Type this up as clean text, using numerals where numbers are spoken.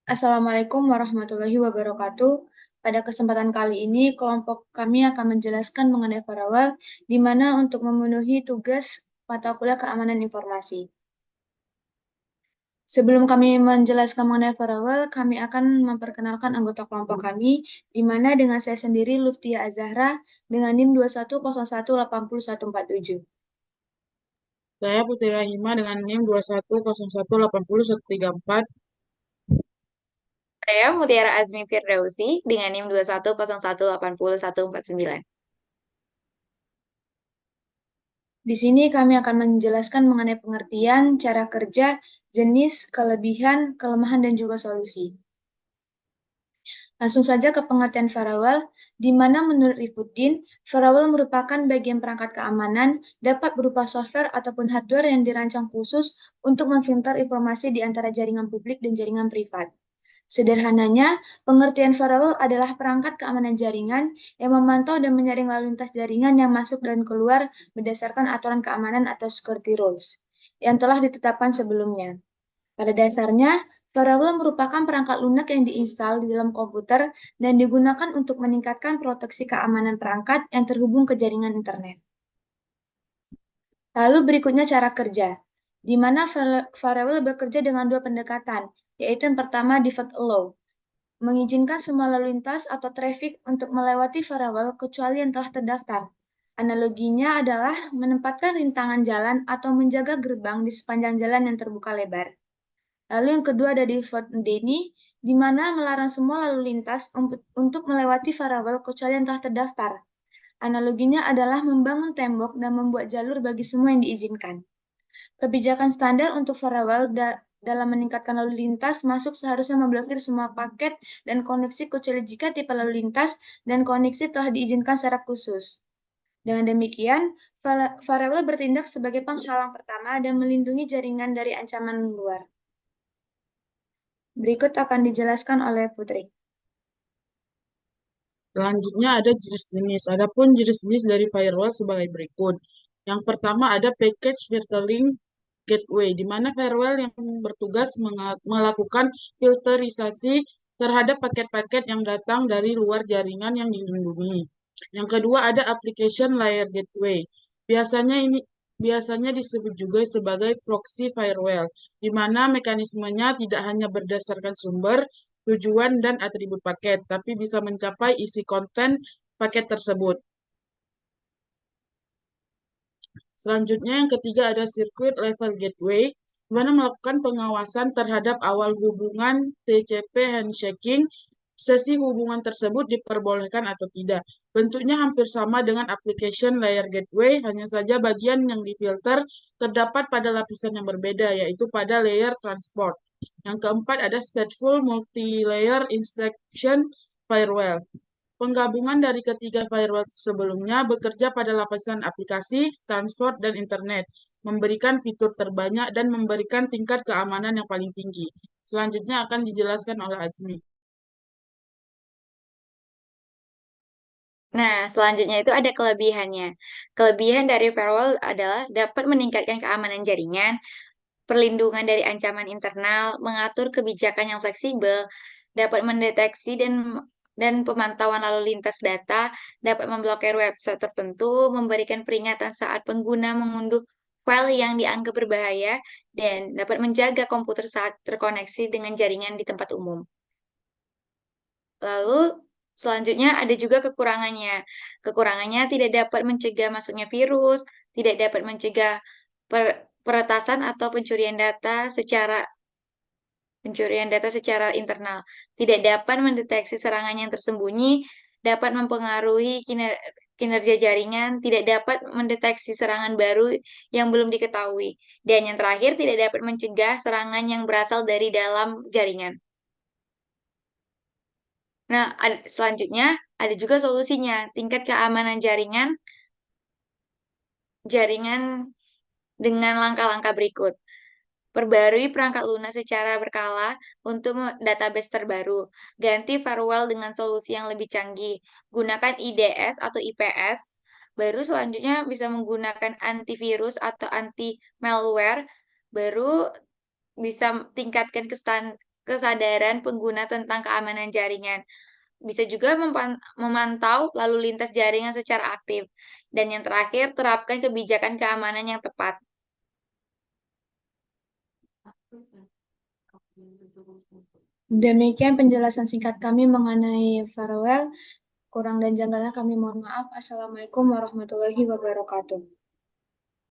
Assalamualaikum warahmatullahi wabarakatuh. Pada kesempatan kali ini, kelompok kami akan menjelaskan mengenai firewall, di mana untuk memenuhi tugas mata kuliah keamanan informasi. Sebelum kami menjelaskan mengenai firewall, kami akan memperkenalkan anggota kelompok kami, di mana dengan saya sendiri, Luftia Azahra, dengan NIM 2101801847. Saya Putri Rahima dengan NIM 2101801834. Saya Mutiara Azmi Firdausi dengan NIM 2101808149. Di sini kami akan menjelaskan mengenai pengertian, cara kerja, jenis, kelebihan, kelemahan, dan juga solusi. Langsung saja ke pengertian firewall, di mana menurut Rifuddin, firewall merupakan bagian perangkat keamanan, dapat berupa software ataupun hardware yang dirancang khusus untuk memfilter informasi di antara jaringan publik dan jaringan privat. Sederhananya, pengertian firewall adalah perangkat keamanan jaringan yang memantau dan menyaring lalu lintas jaringan yang masuk dan keluar berdasarkan aturan keamanan atau security rules yang telah ditetapkan sebelumnya. Pada dasarnya, firewall merupakan perangkat lunak yang diinstal di dalam komputer dan digunakan untuk meningkatkan proteksi keamanan perangkat yang terhubung ke jaringan internet. Lalu berikutnya cara kerja, di mana firewall bekerja dengan dua pendekatan, yaitu yang pertama default allow, mengizinkan semua lalu lintas atau traffic untuk melewati firewall kecuali yang telah terdaftar. Analoginya adalah menempatkan rintangan jalan atau menjaga gerbang di sepanjang jalan yang terbuka lebar. Lalu yang kedua ada default Deni, di mana melarang semua lalu lintas untuk melewati firewall kecuali yang telah terdaftar. Analoginya adalah membangun tembok dan membuat jalur bagi semua yang diizinkan. Kebijakan standar untuk firewall dalam meningkatkan lalu lintas masuk seharusnya memblokir semua paket dan koneksi kecuali jika tipe lalu lintas dan koneksi telah diizinkan secara khusus. Dengan demikian, firewall bertindak sebagai penghalang pertama dan melindungi jaringan dari ancaman luar. Berikut akan dijelaskan oleh Putri. Selanjutnya ada jenis-jenis. Adapun jenis-jenis dari firewall sebagai berikut. Yang pertama ada package filtering gateway, di mana firewall yang bertugas melakukan filterisasi terhadap paket-paket yang datang dari luar jaringan yang dilindungi. Yang kedua ada application layer gateway. Biasanya disebut juga sebagai proxy firewall, di mana mekanismenya tidak hanya berdasarkan sumber, tujuan, dan atribut paket, tapi bisa mencapai isi konten paket tersebut. Selanjutnya yang ketiga ada circuit level gateway, di mana melakukan pengawasan terhadap awal hubungan TCP handshaking, sesi hubungan tersebut diperbolehkan atau tidak. Bentuknya hampir sama dengan application layer gateway, hanya saja bagian yang difilter terdapat pada lapisan yang berbeda, yaitu pada layer transport. Yang keempat ada stateful multi-layer instruction firewall. Penggabungan dari ketiga firewall sebelumnya bekerja pada lapisan aplikasi, transport, dan internet, memberikan fitur terbanyak dan memberikan tingkat keamanan yang paling tinggi. Selanjutnya akan dijelaskan oleh Azmi. Nah, selanjutnya itu ada kelebihannya. Kelebihan dari firewall adalah dapat meningkatkan keamanan jaringan, perlindungan dari ancaman internal, mengatur kebijakan yang fleksibel, dapat mendeteksi dan pemantauan lalu lintas data, dapat memblokir website tertentu, memberikan peringatan saat pengguna mengunduh file yang dianggap berbahaya, dan dapat menjaga komputer saat terkoneksi dengan jaringan di tempat umum. Lalu selanjutnya ada juga kekurangannya. Kekurangannya tidak dapat mencegah masuknya virus, tidak dapat mencegah peretasan atau pencurian data secara internal, tidak dapat mendeteksi serangan yang tersembunyi, dapat mempengaruhi kinerja jaringan, tidak dapat mendeteksi serangan baru yang belum diketahui, dan yang terakhir tidak dapat mencegah serangan yang berasal dari dalam jaringan. Nah, selanjutnya ada juga solusinya, tingkat keamanan jaringan dengan langkah-langkah berikut. Perbarui perangkat lunak secara berkala untuk database terbaru. Ganti firewall dengan solusi yang lebih canggih. Gunakan IDS atau IPS. Baru selanjutnya bisa menggunakan antivirus atau anti malware. Baru bisa tingkatkan kesadaran pengguna tentang keamanan jaringan. Bisa juga memantau lalu lintas jaringan secara aktif. Dan yang terakhir, terapkan kebijakan keamanan yang tepat. Demikian penjelasan singkat kami mengenai Farewell. Kurang dan janggalnya kami mohon maaf. Assalamualaikum warahmatullahi wabarakatuh.